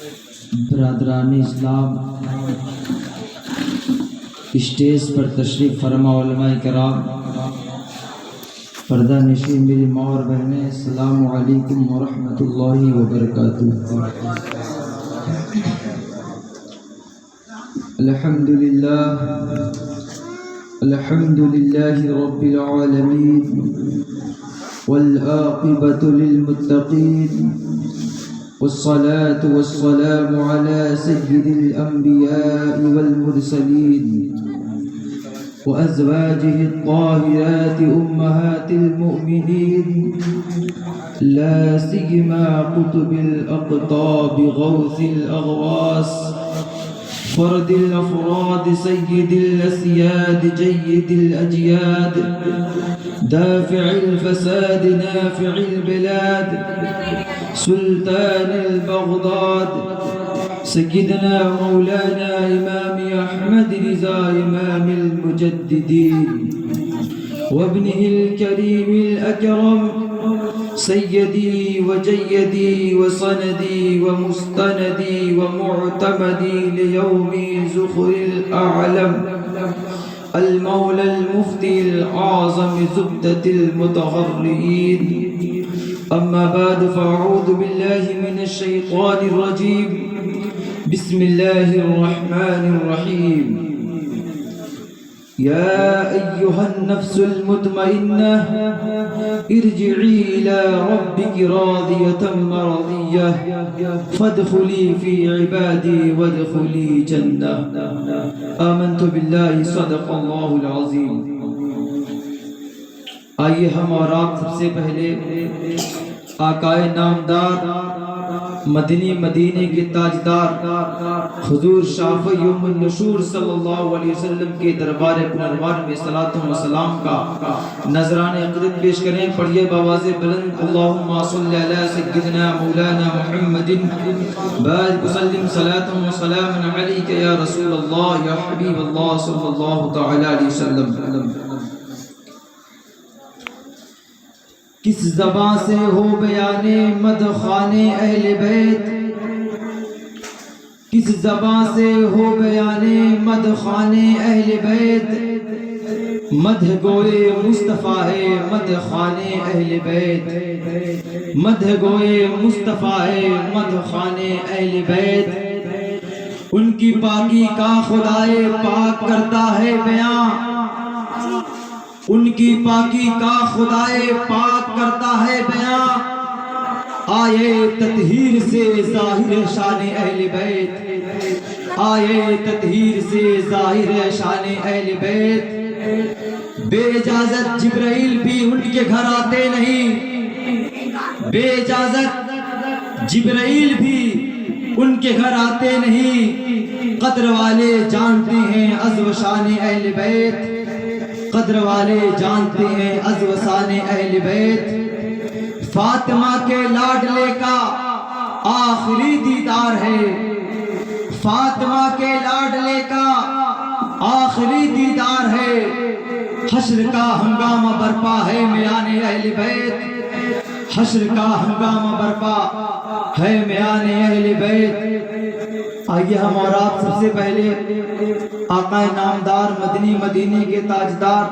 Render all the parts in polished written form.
برادران اسلام، اسٹیج پر تشریف فرما علماء کرام، پردہ نشین میری ماں اور بہنیں، السلام علیکم ورحمۃ اللہ وبرکاتہ۔ الحمد للہ رب العالمین، والعاقبۃ للمتقین، والصلاة والسلام على سيد الأنبياء والمرسلين وأزواجه الطاهرات أمهات المؤمنين، لا سيما قطب الأقطاب غوث الأغواص، فرد الأفراد سيد الأسياد جيد الأجياد، دافع الفساد نافع البلاد، سلطان البغداد، سيدنا مولانا إمام أحمد رضا إمام المجددين، وابنه الكريم الأكرم، سيدي وجيدي وسندي ومستندي ومعتمدي ليوم زخر الأعلم، المولى المفتي الأعظم زبدة المتغرئين. أما بعد فأعوذ بالله من الشيطان الرجيم، بسم الله الرحمن الرحيم. يا أيها النفس المطمئنة ارجعي إلى ربك راضية مرضية فادخلي في عبادي وادخلي جنة. آمنت بالله صدق الله العظيم. آئیے ہم اور آپ سب سے پہلے آقائے نامدار مدنی مدینے کے تاجدار حضور شافع یوم النشور صلی اللہ علیہ وسلم کے دربار پرانوار میں صلاۃ و سلام کا نذران عقیدت پیش کریں. پڑھیے بآواز بلند، اللہم صلی علی سیدنا مولانا محمد بارک وسلم صلاۃ و سلام علیک یا رسول اللہ یا حبیب اللہ صلی اللہ تعالی علیہ وسلم. کس زبان سے ہو بیانے مدخانے اہل بیت، کس زبان سے ہو بیانے مدخانے اہل بیت، مدح گوئے مصطفیٰ ہے مدخانے اہل بیت، مدح گوئے مصطفیٰ ہے مدخانے اہل بیت. ان کی پاکی کا خدائے پاک کرتا ہے بیان، ان کی پاکی کا خدائے پاک کرتا ہے بیان. آئے تطہیر سے ظاہر شان اہل بیت، آئے تطہیر سے ظاہر شان اہل بیت. بے اجازت جبرائیل بھی ان کے گھر آتے نہیں، بے اجازت جبرائیل بھی ان کے گھر آتے نہیں. قدر والے جانتے ہیں عزو شان اہل بیت، قدر والے جانتے ہیں عزو شان اہل بیت. فاطمہ کے لاڈلے کا آخری دیدار ہے، فاطمہ کے لاڈلے کا آخری دیدار ہے. حشر کا ہنگامہ برپا ہے میان اہل بیت، حشر کا ہنگامہ برپا ہے میان اہل بیت. آئیے ہم اور آپ سب سے پہلے آقا نامدار مدنی مدینے کے تاجدار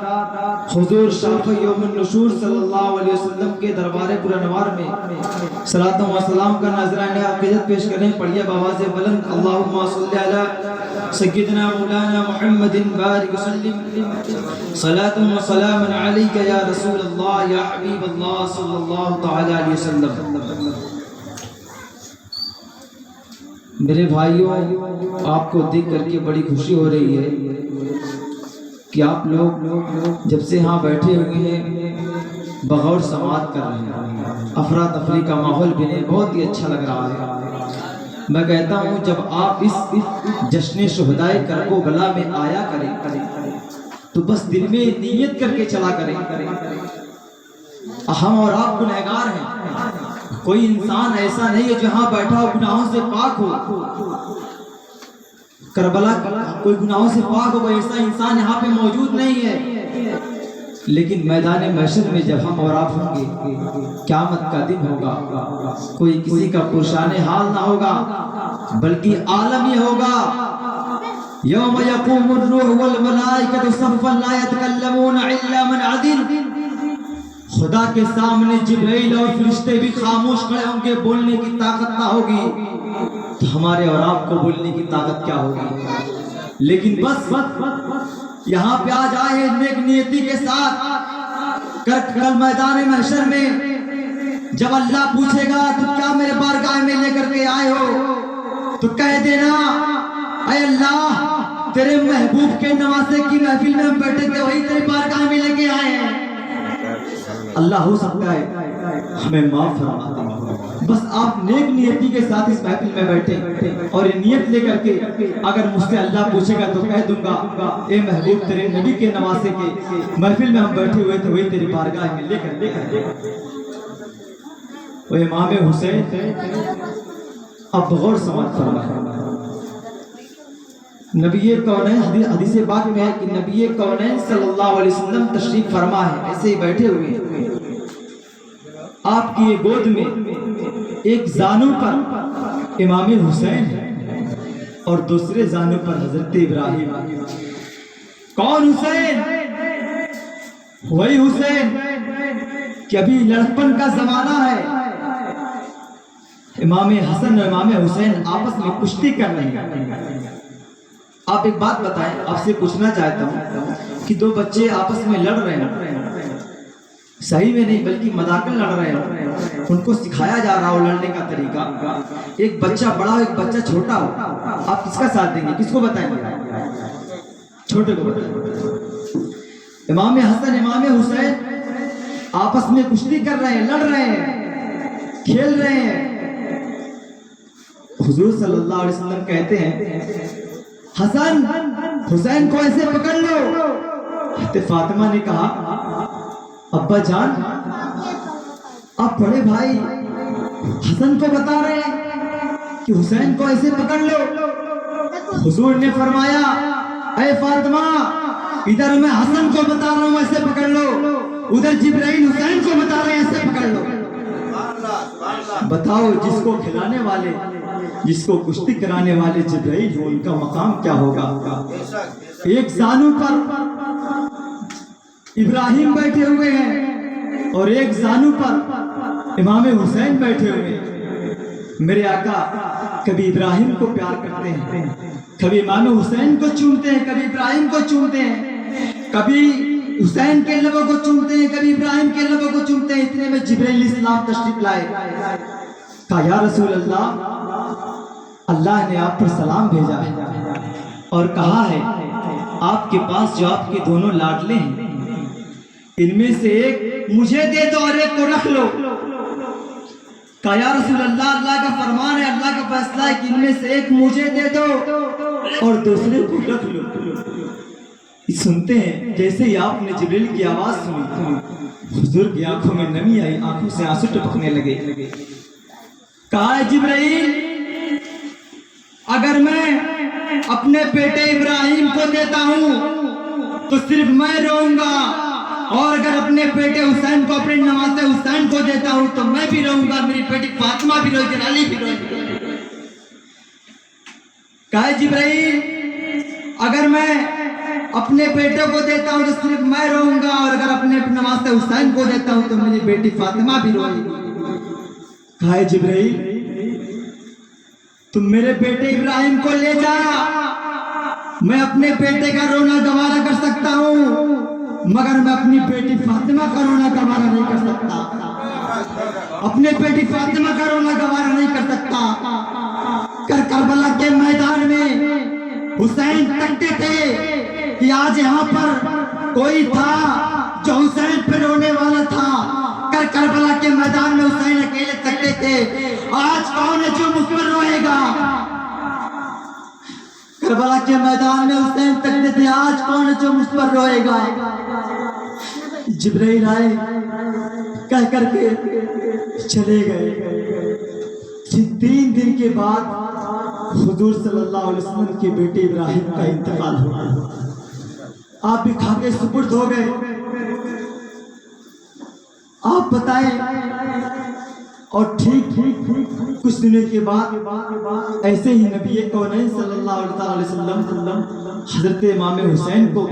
حضور شافع یوم النشور صلی اللہ علیہ وسلم کے دربار پرانوار میں صلاۃ و سلام کا نذرانہ عقیدت پیش کریں. پڑھیے بآواز بلند، اللہم صلی علی سیدنا مولانا محمد بارک وسلم صلاۃ و سلام علیک یا رسول اللہ یا حبیب اللہ صلی اللہ تعالی علیہ وسلم. میرے بھائیوں، آپ کو دیکھ کر کے بڑی خوشی ہو رہی ہے کہ آپ لوگ جب سے ہاں بیٹھے ہوئے ہیں بغور سماعت کر رہے ہیں. افراتفری کا ماحول بھی نہیں، بہت ہی اچھا لگ رہا ہے. میں کہتا ہوں جب آپ اس جشن شہدائے کربلا میں آیا کریں تو بس دل میں نیت کر کے چلا کریں. ہم اور آپ گنہگار ہیں، کوئی انسان ایسا نہیں ہے جہاں بیٹھا ہو گناہوں سے پاک ہو. کربلا کوئی گناہوں سے پاک ہو، ایسا انسان یہاں پہ موجود نہیں ہے. لیکن میدان محشر میں جب ہم اور آپ ہوں گے، قیامت کا دن ہوگا، کوئی کسی کا پرشان حال نہ ہوگا، بلکہ عالم یہ ہوگا یوم یقوم الروح والملائکۃ صفا لا یتکلمون الا من عدل، خدا کے سامنے جبرائیل اور فرشتے بھی خاموش کھڑے ہوں گے، بولنے کی طاقت نہ ہوگی، تو ہمارے اور آپ کو بولنے کی طاقت کیا ہوگی؟ لیکن بس یہاں پہ آج آئے نیک نیتی کے ساتھ، کل میدان محشر میں جب اللہ پوچھے گا تو کیا میرے بارگاہ میں لے کر کے آئے ہو، تو کہہ دینا اے اللہ تیرے محبوب کے نواسے کی محفل میں ہم بیٹھے تھے، وہی تیرے بارگاہ میں لے کے آئے ہیں۔ اللہ ہو سکتا ہے ہمیں معاف فرما دے، بس آپ نیک نیتی کے ساتھ اس محفل میں بیٹھے اور یہ نیت لے کر کے اگر مجھ سے اللہ پوچھے گا تو کہہ دوں گا اے محبوب تیرے نبی کے نواسے کے محفل میں ہم بیٹھے ہوئے تھے، وہی تیری بارگاہ میں لے کر وہ امام حسین۔ اب غور سمجھ فرما، نبی کونین حدیث پاک میں ہے کہ نبی کونین صلی اللہ علیہ وسلم تشریف فرما ہے، ایسے ہی بیٹھے ہوئے ہیں، آپ کی گود میں ایک زانو پر امام حسین اور دوسرے زانو پر حضرت ابراہیم۔ کون حسین؟ وہی حسین کہ ابھی لڑکپن کا زمانہ ہے، امام حسن اور امام حسین آپس میں کشتی کر رہے ہیں۔ آپ ایک بات بتائیں، آپ سے پوچھنا چاہتا ہوں کہ دو بچے آپس میں لڑ رہے ہیں، صحیح میں نہیں بلکہ مذاقن لڑ رہے ہیں، ان کو سکھایا جا رہا ہو لڑنے کا طریقہ، ایک بچہ بڑا ہو ایک بچہ چھوٹا ہو، آپ کس کا ساتھ دیں گے؟ کس کو بتائیں گے؟ چھوٹے کو بتائیں گے۔ امام حسن امام حسین آپس میں کشتی کر رہے ہیں، لڑ رہے ہیں، کھیل رہے ہیں۔ حضور صلی اللہ علیہ وسلم کہتے ہیں حسن حسین کو ایسے پکڑ لو۔ حضرت فاطمہ نے کہا ابا جان آپ بڑے بھائی حسن کو بتا رہے ہیں کہ حسین کو ایسے پکڑ لو۔ حضور نے فرمایا اے فاطمہ ادھر میں حسن کو بتا رہا ہوں ایسے پکڑ لو، ادھر جبرائیل حسین کو بتا رہے ہیں ایسے پکڑ لو۔ بتاؤ جس کو کھلانے والے جس کو کشتی کرانے والے جبرائیل ہو، ان کا مقام کیا ہوگا؟ ایک زانو پر ابراہیم بیٹھے ہوئے ہیں اور ایک زانو پر امام حسین بیٹھے ہوئے ہیں۔ میرے آقا کبھی ابراہیم کو پیار کرتے ہیں، کبھی امام حسین کو چومتے ہیں، کبھی ابراہیم کو چومتے ہیں، کبھی حسین کے لبوں کو چومتے ہیں، کبھی ابراہیم کے لبوں کو چومتے ہیں۔ اتنے میں جبرائیل اسلام تشریف لائے، کہا یا رسول اللہ اللہ نے آپ پر سلام بھیجا ہے اور کہا ہے آپ کے پاس جو آپ کے دونوں لاڈلے ہیں ان میں سے ایک مجھے دے دو اور ایک کو رکھ لو۔ کہا یا رسول اللہ اللہ کا فرمان ہے، اللہ کا فیصلہ ہے کہ ان میں سے ایک مجھے دے دو اور دوسرے کو رکھ لو۔ سنتے ہیں جیسے ہی آپ نے جبریل کی آواز سنی حضور کی آنکھوں میں نمی آئی، آنکھوں سے آنسو ٹپکنے لگے۔ کہا جبرائیل اگر میں اپنے بیٹے ابراہیم کو دیتا ہوں تو صرف میں روؤں گا، اور اگر اپنے بیٹے حسین کو اپنے نواسے حسین کو دیتا ہوں تو میں بھی روؤں گا، میری بیٹی فاطمہ بھی روئے گی، علی بھی روئے گی۔ کہا جبرائیل اگر میں اپنے بیٹے کو دیتا ہوں تو صرف میں روؤں گا، اور اگر اپنے نواسے حسین کو دیتا ہوں تو میری بیٹی فاطمہ بھی روئے گی۔ کہا جبرائیل تم میرے بیٹے ابراہیم کو لے جا، میں اپنے بیٹے کا رونا گوارا کر سکتا ہوں مگر میں اپنی بیٹی فاطمہ کا رونا گوارا نہیں کر سکتا، اپنے بیٹی فاطمہ کا رونا گوارا نہیں کر سکتا۔ کربلا کے میدان میں حسین تکتے تھے کہ آج یہاں پر کوئی تھا جو حسین پہ رونے والا تھا، کربلا کے میدان میں حسین اکیلے تکتے تھے، آج کون ہے جو مجھ پر روئے گا؟ کربلا کے میدان میں حسین تکتے تھے، آج کون ہے جو مجھ پر روئے گا؟ جبرائیل آئے کہہ کر کے چلے گئے۔ 3 دن کے بعد حضور صلی اللہ علیہ وسلم کے بیٹے ابراہیم کا انتقال ہوا، آپ بھی کھا کے سپرد ہو گئے۔ آپ بتائیں اور ٹھیک کچھ کچھ دنوں کے بعد ایسے ہی نبی کونین صلی اللہ علیہ وسلم حضرت امام حسین کو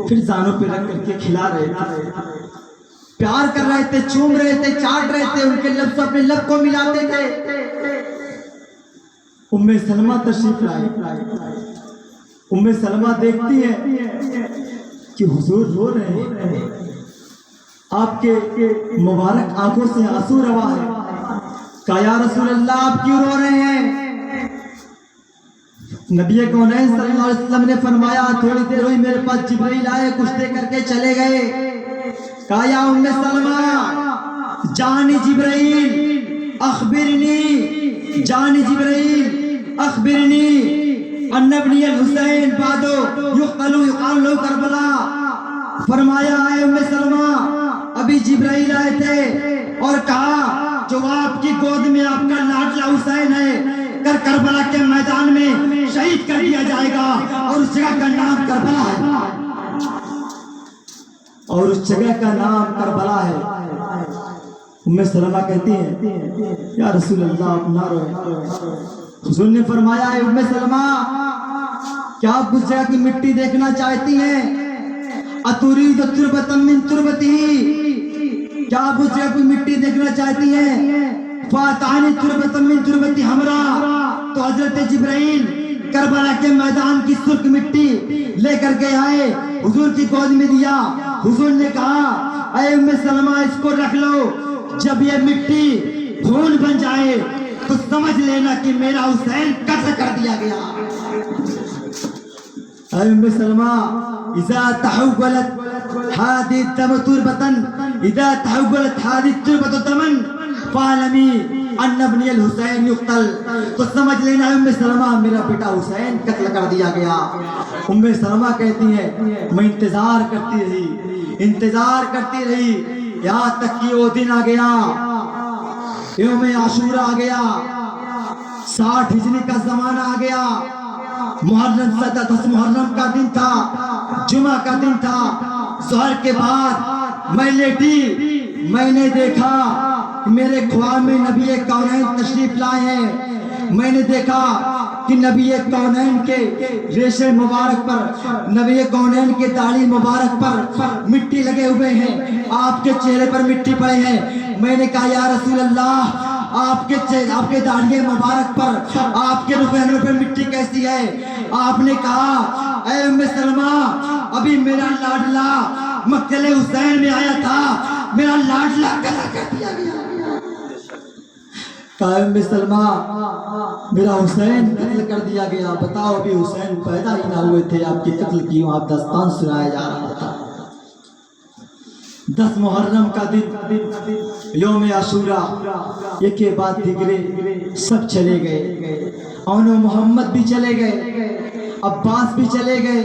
پھر زانوں پہ رکھ کر کے کھلا رہے تھے، پیار کر رہے تھے، چوم رہے تھے، چاٹ رہے تھے، ان کے لب سے اپنے لب کو ملاتے تھے۔ ام سلمہ تشریف لائی، ام سلمہ دیکھتی ہے کہ حضور رو رہے ہیں، آپ کے مبارک آنکھوں سے آنسو روا ہے۔ کہا یا رسول اللہ آپ کیوں رو رہے ہیں؟ نبی کونین صلی اللہ علیہ وسلم نے فرمایا تھوڑی دیر ہوئی میرے پاس جبرائیل آئے، کچھ دے کر کے چلے گئے۔ کہا یا ام سلمہ جانی جبرائیل اخبرنی، جانی جبرائیل اخبرنی ان ابنی الحسین بعدو یقتل یقال له کربلا۔ فرمایا اے ام سلمہ ابھی جبرائیل آئے تھے اور کہا جو آپ کی گود میں آپ کا لاڈلا حسین ہے کربلا کے میدان میں شہید کر دیا جائے گا، اور اس جگہ کا نام کربلا ہے، اور اس جگہ کا نام کربلا ہے۔ ام سلمہ کہتی ہیں یا رسول اللہ آپ نہ روئے۔ حضور نے فرمایا اے ام سلمہ کیا آپ اس جگہ کی مٹی دیکھنا چاہتی ہیں؟ اتريد تربة من تربته، کیا آپ اس جگہ کی مٹی دیکھنا چاہتی ہیں؟ فاتانی تربة من تربة حمراء، تو حضرت جبرائیل کربلا کے میدان کی سرخ مٹی لے کر کے آئے، حضور کی گود میں دیا۔ حضور نے کہا اے ام سلمہ اس کو رکھ لو، جب یہ مٹی خون بن جائے تو سمجھ لینا کہ میرا حسین قتل کر دیا گیا۔ اے ام سلمہ اذا تحولت هذه الدم تربة، اذا تحولت هذه التربة دما فاعلمي ان ابني الحسین یقتل، تو سمجھ لینا ام سلمہ میرا بیٹا حسین قتل کر دیا گیا۔ ام سلمہ کہتی ہے میں انتظار کرتی رہی یہاں تک کہ وہ دن آ گیا، یوم عاشورہ آ گیا، 60 ہجری کا زمانہ آ گیا، محرم 10 محرم کا دن تھا، جمعہ کا دن تھا۔ ظہر کے بعد میں لیٹی، میں نے دیکھا میرے خواب میں نبی کونین تشریف لائے ہیں، میں نے دیکھا کہ نبی کونین کے ریشے مبارک پر، نبی کونین کے داڑھی مبارک پر مٹی لگے ہوئے ہیں، آپ کے چہرے پر مٹی پڑے ہیں۔ میں نے کہا یا رسول اللہ آپ کے داڑھی مبارک پر، آپ کے رخ پر مٹی کیسی ہے؟ آپ نے کہا اے ام سلمہ ابھی میرا لاڈلا مقتل حسین میں آیا تھا، میرا لاڈلا قتل کر دیا گیا۔ کہا ام سلمہ میرا حسین قتل کر دیا گیا، بتاؤ ابھی حسین پیدا ہی نہ ہوئے تھے، آپ کی قتل کی آپ داستان سنایا جا رہا تھا۔ 10 محرم کا دن، یوم عاشورہ، ایک کے بعد دیگرے سب چلے گئے، اون و محمد بھی چلے گئے، عباس بھی چلے گئے،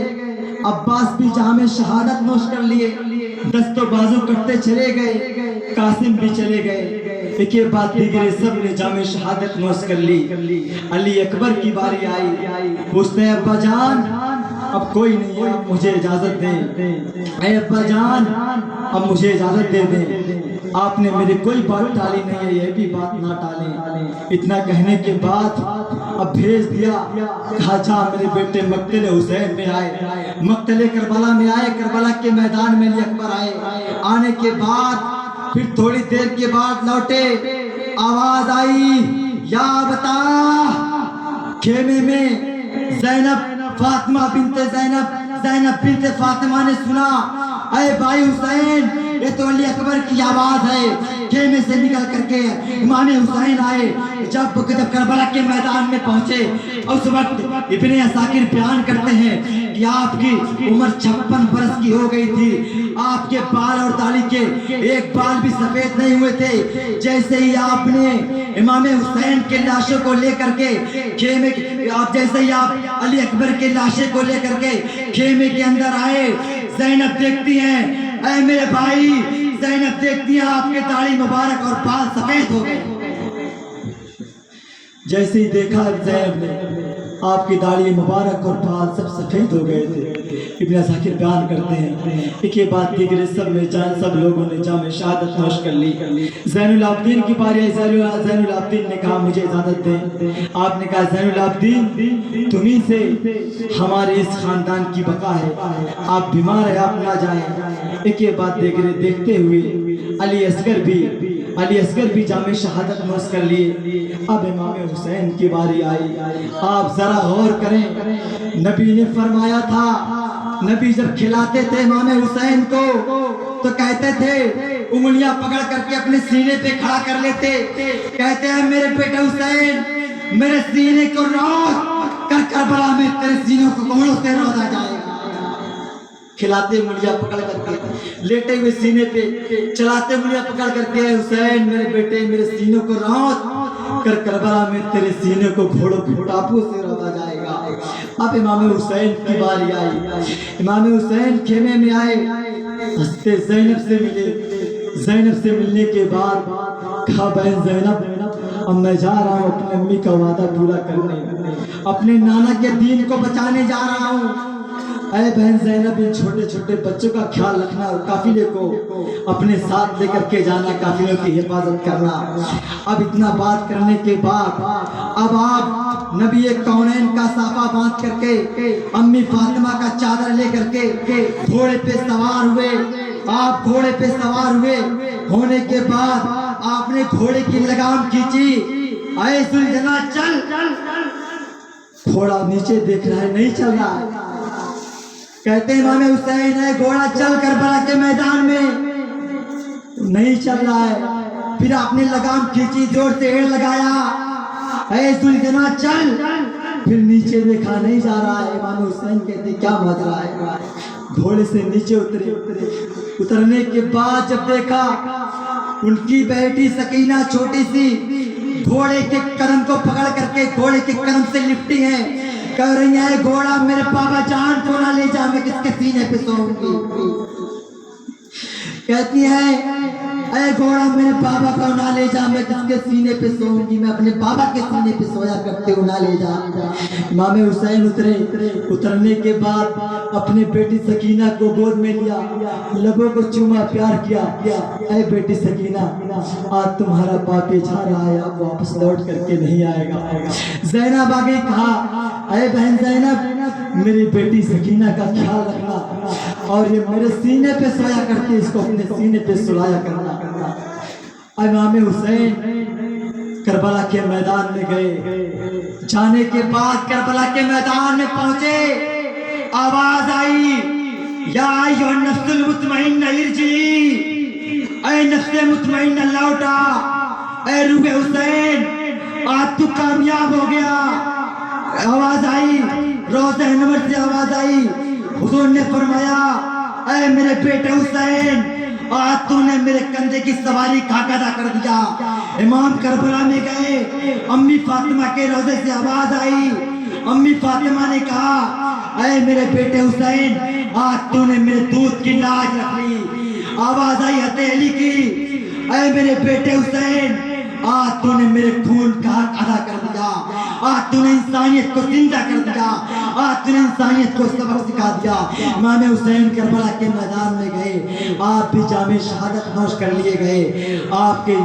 عباس بھی جام شہادت نوش کر لیے، دست و بازو کٹتے چلے گئے، قاسم بھی چلے گئے، ایک کے بعد دیگرے سب نے جام شہادت نوش کر لی۔ علی اکبر کی باری آئی، پوچھتے ہیں ابا جان اب کوئی نہیں ہے، مجھے اجازت دیں، اے ابا جان اب مجھے اجازت دے دیں، آپ نے میری کوئی بات ٹالی نہیں ہے، یہ بھی بات نہ ٹالیں۔ اتنا کہنے کے بعد اب بھیج دیا، کہا جا میرے بیٹے مقتل حسین میں آئے، مقتل کربلا میں آئے، کربلا کے میدان میں علی اکبر آئے۔ آنے کے بعد پھر تھوڑی دیر کے بعد لوٹے، آواز آئی یا بتا، خیمے میں زینب فاطمہ بنت زینب بنت فاطمہ نے سنا اے بھائی حسین یہ تو علی اکبر کی آواز ہے۔ خیمے سے نکل کر کے امام حسین آئے، جب کربلا کے میدان میں پہنچے، اس وقت ابن عساکر بیان کرتے ہیں کہ آپ کی عمر 56 برس کی ہو گئی تھی، آپ کے بال اور داڑھی کے ایک بال بھی سفید نہیں ہوئے تھے۔ جیسے ہی آپ نے امام حسین کے لاشوں کو لے کر کے خیمے، جیسے ہی آپ علی اکبر کے لاشے کو لے کر کے خیمے کے اندر آئے، زینب دیکھتی ہیں اے میرے بھائی، زینب دیکھتی ہیں آپ کے داڑھی مبارک اور بال سفید ہو گئے۔ جیسے ہی دیکھا زینب نے آپ کی داڑھی مبارک اور بال سب سفید ہو گئے تھے، ابن عساکر بیان کرتے ہیں ایک یہ بات دیگر سب لوگوں نے جام شہادت نوش کر لی. زین العابدین کی باری آئی. زین العابدین نے کہا مجھے اجازت دیں. آپ نے کہا زین العابدین تمہیں سے ہمارے اس خاندان کی بقا ہے, آپ بیمار ہیں آپ نہ جائیں. ایک یہ بات دیکھتے ہوئے علی اصغر بھی جام شہادت نوش کر لیے. اب امام حسین کی باری آئی. آپ ذرا غور کریں, نبی نے فرمایا تھا, نبی جب کھلاتے تھے امام حسین کو تو کہتے تھے انگلیاں پکڑ کر کے اپنے سینے پہ کھڑا کر لیتے, کہتے ہیں میرے بیٹے حسین میرے سینے کو روک کر کربلا میں تیرے سینوں کو گھوڑوں سے رودا جائے گا. کھلاتے انگلیاں پکڑ کر کے, لیٹے ہوئے سینے پہ چلاتے انگلیاں پکڑ کر کے, حسین میرے بیٹے میرے سینوں کو روک کر کربلا میں تیرے سینے کو گھوڑوں کے ٹاپوں سے رودا جائے گا. اب امام حسین کی باری آئی. امام حسین خیمے میں آئے, ہنستے زینب سے ملے. زینب سے ملنے کے بعد کہا بہن زینب اب میں جا رہا ہوں اپنی امی کا وعدہ پورا کرنے, اپنے نانا کے دین کو بچانے جا رہا ہوں. اے بہن زینب ان چھوٹے چھوٹے بچوں کا خیال رکھنا اور قافلے کو اپنے ساتھ لے کر کے جانا, قافلوں کی حفاظت کرنا. اب اتنا بات کرنے کے بعد اب آپ نبی کونین کا صافہ باندھ کر کے امی فاطمہ کا چادر لے کر کے گھوڑے پہ سوار ہوئے. آپ گھوڑے پہ سوار ہونے کے بعد آپ نے گھوڑے کی لگام کھینچی. اے ذوالجلال چل. گھوڑا نیچے دیکھ رہا ہے نہیں چل رہا ہے. کہتے ہیں امام حسین ہے گھوڑا چل کربلا کے میدان میں نہیں چل رہا ہے. پھر آپ نے لگام کھینچی, زور سے ایڑ لگایا, اے ذوالجلال چل. پھر نیچے دیکھا نہیں جا رہا ہے. امام حسین کہتے کیا ماجرا ہے. گھوڑے سے نیچے اترنے کے بعد جب دیکھا ان کی بیٹی سکینہ چھوٹی سی گھوڑے کے قدم کو پکڑ کر کے گھوڑے کے قدم سے لپٹی ہے, کہہ رہی ہے گھوڑا میرے بابا جان کو نہ لے جا, میں کس کے سینے پہ سوؤں گی. کہتی ہے اے گھوڑا میرے بابا کو نہ لے جا, میں کس کے سینے پہ سوؤں گی, میں اپنے بابا کے سینے پہ سویا کرتے ہوں, نہ لے جا. امام حسین اترنے کے بعد اپنے بیٹی سکینہ کو گود میں لیا, لبوں کو چوما, پیار کیا. اے بیٹی سکینہ آج تمہارا باپ جا رہا ہے, اب واپس لوٹ کر کے نہیں آئے گا. زینب آگے کہا اے بہن زینب میری بیٹی سکینہ کا خیال رکھنا اور یہ میرے سینے پہ سویا کرتی, اس کو اپنے سینے پہ سلایا کرنا. امام حسین کربلا کے میدان میں گئے. جانے کے بعد کربلا کے میدان میں پہنچے, آواز آئی یا ایھا النفس المطمئنہ ارجعی, اے نفس مطمئنہ لوٹا, اے روح حسین آج تو کامیاب ہو گیا. آواز آئی, روضہ انور سے آواز آئی. حضور نے فرمایا اے میرے بیٹے حسین آج تو نے میرے کندھے کی سواری کا ادا کر دیا. امام کربلا میں گئے, امی فاطمہ کے روضے سے آواز آئی. امی فاطمہ نے کہا اے میرے بیٹے حسین آج تو نے میرے دودھ کی لاج رکھ لی. آواز آئی حضرت علی کی, اے میرے بیٹے حسین آج تو نے میرے خون کا حق ادا کر دیا, آج تو نے انسانیت کو زندہ کر دیا, آج تو نے انسانیت کو سبق سکھا دیا. امام حسین کربلا کے میدان میں گئے, آپ بھی جام شہادت نوش کر لیے گئے. آپ کے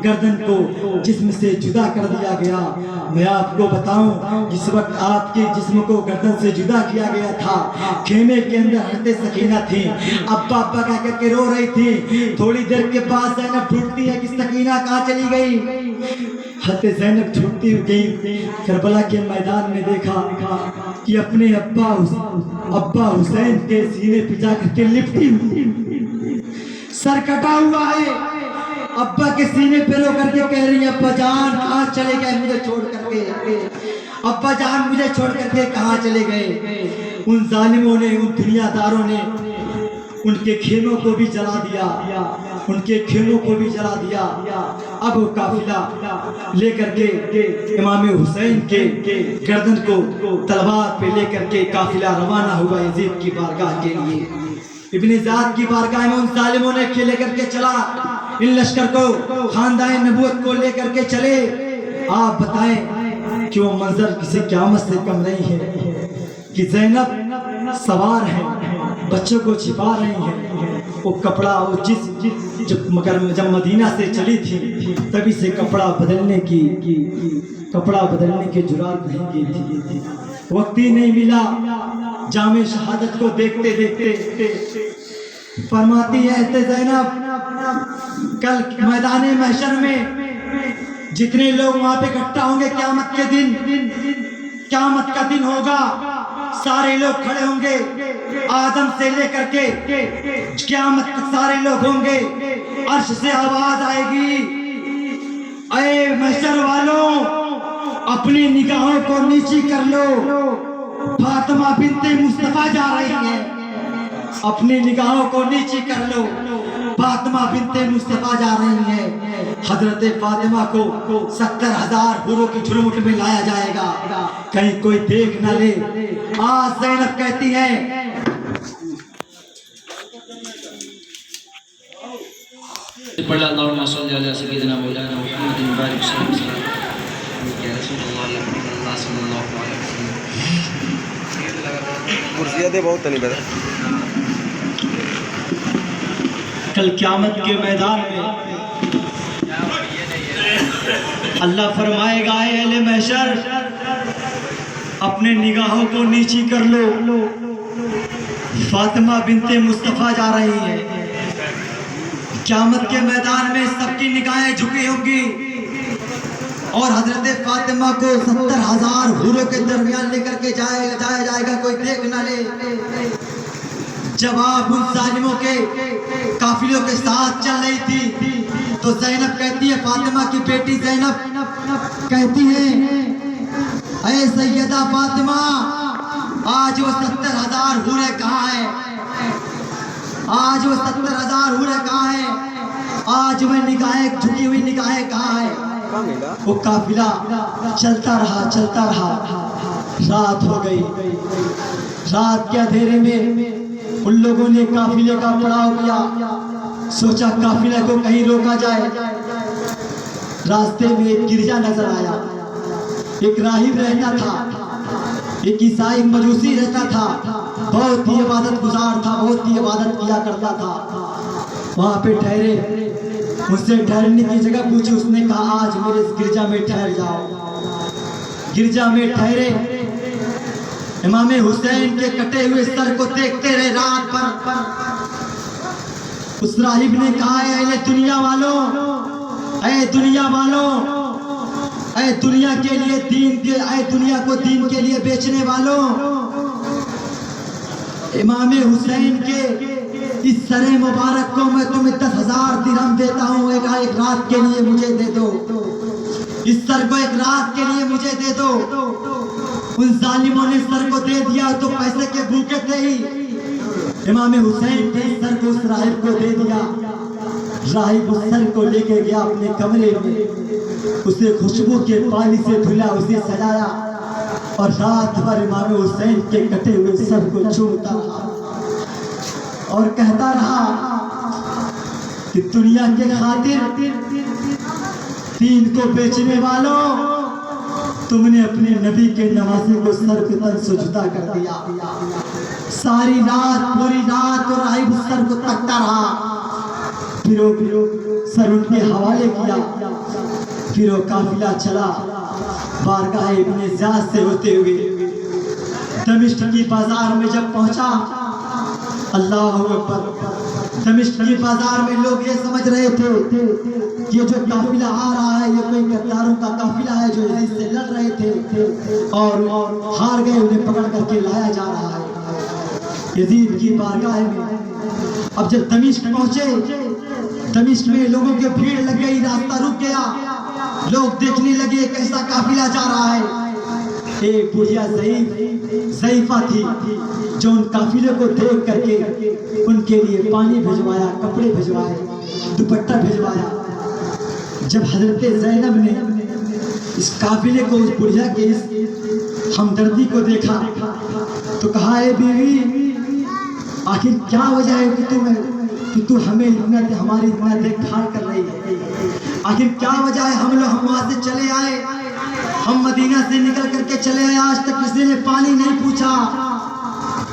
گردن کو جسم سے جدا کر دیا گیا. میں آپ کو بتاؤں جس وقت آپ کے جسم کو گردن سے جدا کیا گیا تھا خیمے کے اندر حضرت سکینہ تھی, ابا ابا کہہ کر کے رو رہی تھی. تھوڑی دیر کے بعد زینب ڈھونڈتی ہے کہ سکینہ کہاں چلی گئی. حضرت زینب ڈھونڈتی گئی, کربلا کے میدان میں دیکھا کہ اپنے ابا حسین کے سینے پہ جا کر کے لپٹی ہوئی, سر کٹا ہوا ہے. ابا کے سینے پہ رو کر کے کہہ رہی ہے ابا جان کہاں چلے گئے مجھے چھوڑ کر کے, ابا جان مجھے چھوڑ کر کے کہاں چلے گئے. ان ظالموں نے, ان دنیا داروں نے ان کے خیموں کو بھی جلا دیا, ان کے خیموں کو بھی جلا دیا. اب وہ قافلہ لے کر کے امام حسین کے گردن کو تلوار پہ لے کر کے قافلہ روانہ ہوا یزید کی بارگاہ کے لیے. ابن زیاد کی بارگاہ میں ان ظالموں نے لے کر کے چلا, ان لشکر کو خاندان نبوت کو لے کر کے چلے. آپ بتائیں کہ وہ منظر کسی قیامت سے کم نہیں ہے کہ زینب سوار ہیں، بچوں کو چھپا رہی ہیں۔ وہ کپڑا وہ جب مدینہ سے چلی تھی تبھی سے کپڑا بدلنے کی جرات نہیں کی تھی۔ وقت ہی نہیں ملا جام شہادت کو دیکھتے دیکھتے۔ فرماتی ہے زینب کل میدان محشر میں جتنے لوگ وہاں پہ اکٹھا ہوں گے قیامت کے دن، قیامت کا دن ہوگا، سارے لوگ کھڑے ہوں گے، آدم سے لے کر کے قیامت تک سارے لوگ ہوں گے۔ عرش سے آواز آئے گی، اے محشر والوں اپنی نگاہوں کو نیچی کر لو، فاطمہ بنت مصطفیٰ جا رہی ہے، اپنی نگاہوں کو نیچی کر لو، فاطمہ بنت مصطفیٰ جا رہی ہے۔ حضرت فاطمہ کو 70,000 حوروں کی جھرمٹ میں لایا جائے گا، کہیں کوئی دیکھ نہ لے۔ آج زینب کہتی ہے پڑھ اللہم صلی علی سیدنا مولانا محمد بارک وسلم یا رسول اللہ صلی اللہ علیہ وسلم۔ کرسیاں دے بہت نہیں پتا۔ کل قیامت کے میدان میں اللہ فرمائے گا، اے اہل محشر اپنے نگاہوں کو نیچی کر لو، فاطمہ بنت مصطفیٰ جا رہی ہے۔ قیامت کے میدان میں سب کی نگاہیں جھکی ہوں گی اور حضرت فاطمہ کو 70,000 حوروں کے درمیان لے کر کے جایا جائے گا، کوئی دیکھ نہ لے۔ جب آپ ان ظالموں کے قافلوں کے ساتھ چل رہی تھی تو زینب کہتی ہے، فاطمہ کی بیٹی زینب کہتی ہے، اے سیدہ فاطمہ آج وہ 70,000 حوریں کہاں ہیں؟ آج وہ 70,000 حوریں کہاں ہیں؟ آج وہ نگاہیں جھکی ہوئی نگاہیں کہاں ہیں؟ وہ قافلہ چلتا رہا، رات ہو گئی۔ رات کے اندھیرے میں ان لوگوں نے قافلے کا پڑاؤ کیا، سوچا قافلے کو کہیں روکا جائے۔ راستے میں ایک گرجا نظر آیا، ایک راہب رہتا تھا، ایک عیسائی مجوسی رہتا تھا، بہت ہی عبادت گزار تھا، بہت ہی عبادت کیا کرتا تھا۔ وہاں پہ ٹھہرے، اس سے ٹھہرنے کی جگہ پوچھی، اس نے کہا آج میرے اس گرجا میں ٹھہر جاؤ۔ گرجا میں ٹھہرے، امام حسین کے کٹے ہوئے سر کو دیکھتے رہے رات بھر۔ اس راہب نے کہا، اے دنیا والوں، اے دنیا والوں، اے دنیا کے لیے دین کے، اے دنیا کو دین کے لیے بیچنے والوں، امام حسین کے اس سر مبارک کو میں تمہیں 10,000 درہم دیتا ہوں، ایک رات کے لیے مجھے دے دو، اس سر کو ایک رات کے لیے مجھے دے دو۔ ان ظالموں نے سر کو دے دیا تو پیسے کے بھوکے تھے ہی، امام حسین نے سر کو اس راہب کو دے دیا۔ راہب اس سر کو لے کے گیا اپنے کمرے میں، اسے خوشبو کے پانی سے دھلا، اسے سجایا اور رات بھر امام حسین کے کٹے ہوئے سر کو چومتا رہا اور کہتا رہا کہ دنیا کے خاطر، دین کو بیچنے والوں، تم نے اپنے نبی کے نواسے کو سر کے تل سجدہ کر دیا۔ ساری رات، پوری رات اور راہب اس سر کو تکتا رہا، پھر سر ان کے حوالے کیا، پھر وہ قافلہ چلا بارگاہ ابن زیاد سے ہوتے ہوئے دمشق کی بازار میں جب پہنچا، اللہ اکبر، دمشق کی بازار میں لوگ یہ سمجھ رہے تھے کہ یہ جو قافلہ آ رہا ہے یہ کوئی غداروں کا قافلہ ہے جو یزید سے لڑ رہے تھے اور ہار گئے، انہیں پکڑ کر کے لایا جا رہا ہے یزید کی بارگاہ میں۔ اب جب دمشق پہنچے، دمشق میں لوگوں کی بھیڑ لگ گئی، راستہ رک گیا، لوگ دیکھنے لگے کیسا قافلہ جا رہا ہے۔ ایک بڑھیا ضعیفہ تھی جو ان قافلے کو دیکھ کر کے ان کے لیے پانی بھجوایا، کپڑے بھجوائے، دوپٹہ بھجوایا۔ جب حضرت زینب نے اس قافلے کو، اس بڑھیا کے اس ہمدردی کو دیکھا تو کہا، اے بیوی آخر کیا وجہ ہے کہ تو ہمیں ہماری اتنا دیکھ بھال کر رہی ہے؟ آخر کیا وجہ ہے؟ ہم وہاں سے چلے آئے، ہم مدینہ سے نکل کر کے چلے آئے، آج تک کسی نے پانی نہیں پوچھا،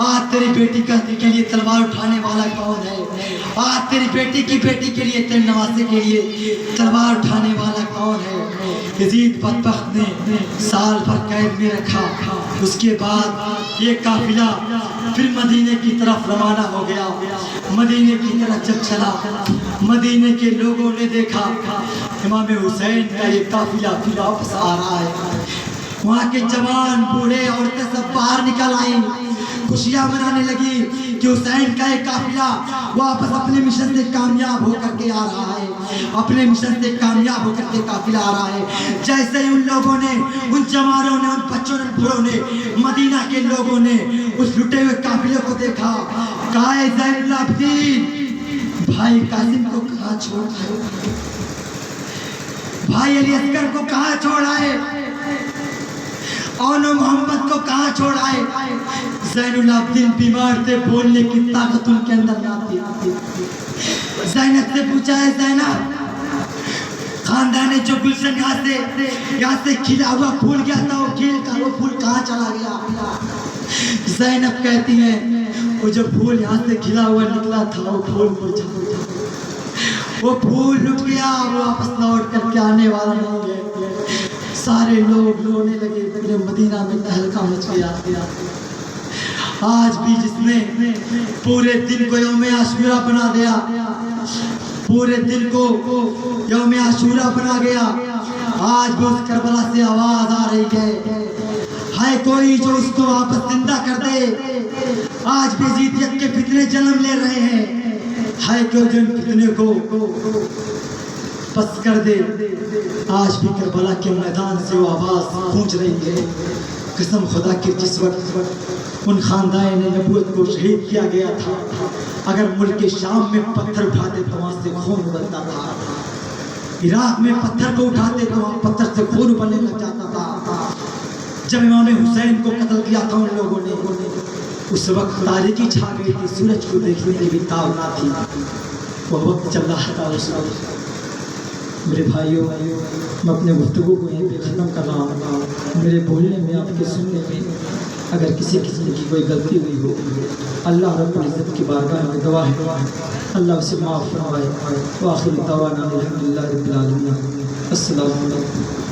آج تیری بیٹی کے لیے تلوار اٹھانے والا کون ہے؟ آج تیری بیٹی کے لیے تیرے نواسے کے لیے تلوار اٹھانے والا کون ہے؟ یزید بدبخت نے سال بھر قید میں رکھا، اس کے بعد یہ قافلہ پھر مدینے کی طرف روانہ ہو گیا۔ مدینے کی طرف جب چلا، مدینے کے لوگوں نے دیکھا امام حسین کا یہ قافلہ پھر واپس آ رہا ہے۔ وہاں کے جوان بوڑھے عورتیں سب باہر نکل آئیں، خوشیاں منانے لگی کہ حسین کا یہ قافلہ واپس اپنے مشن سے کامیاب ہو کر کے آ رہا ہے، اپنے مشن سے کامیاب ہو کر کے قافلہ آ رہا ہے۔ جیسے ہی ان لوگوں نے، ان جوانوں نے، ان بچوں نے، بوڑھوں نے، مدینہ کے لوگوں نے اس لٹے ہوئے قافلے کو دیکھا، کہا اے زین العابدین، بھائی قاسم کو کہاں چھوڑ آئے؟ بھائی علی اصغر کو کہاں چھوڑ آئے؟ اونو محمد کو کہاں چھوڑ آئے؟ زین العابدین بیمار تھے، بولنے کی طاقت ان کے اندر نہ تھی۔ زینب سے پوچھا ہے زینب، خاندان جو گلشن یہاں سے کھلا ہوا پھول گیا تھا، وہ پھول کہاں چلا گیا؟ زینب کہتی ہیں وہ جو پھول یہاں سے کھلا ہوا نکلا تھا وہ پھول مرجھا گیا، وہ پھول لٹ گیا، وہ واپس لوٹ کر کے آنے والا نہیں ہے۔ سارے لوگ رونے لگے، پورے مدینہ میں تہلکہ مچ گیا۔ آج بھی جس نے پورے دن کو یوم عاشورہ بنا دیا، پورے دن کو یوم عاشورہ بنا گیا، آج بھی اس کربلا سے آواز آ رہی ہے کوئی جو اس کو واپس زندہ کر دے۔ آج بھی یزیدیت کے فتنے جنم لے رہے ہیں، ہے کوئی جو ان فتنے کو بس کر دے۔ آج بھی کربلا کے میدان سے وہ آواز گونج رہی ہے۔ قسم خدا کی، جس وقت ان خاندان نبوت کو شہید کیا گیا تھا، اگر ملک شام میں پتھر اٹھاتے تو وہاں سے خون ابلتا تھا، عراق میں پتھر کو اٹھاتے تو وہاں پتھر سے خون ابلنے لگ جاتا تھا۔ جب امام حسین کو قتل کیا تھا ان لوگوں نے، اس وقت تاریکی چھا گئی تھی، سورج کو دیکھنے کی بھی تاب نہ تھی، وہ وقت چل رہا تھا اس وقت۔ میرے بھائیوں، میں اپنے گفتگو کو یہیں پہ ختم کر رہا ہوں۔ میرے بولنے میں، آپ کے سننے میں اگر کسی قسم کی کوئی غلطی ہوئی ہو، اللہ رب العزت کی بارگاہ میں گواہ ہے، اللہ اسے معاف فرمائے۔ وآخر دعوانا الحمدللہ رب العالمین۔ السلام علیکم۔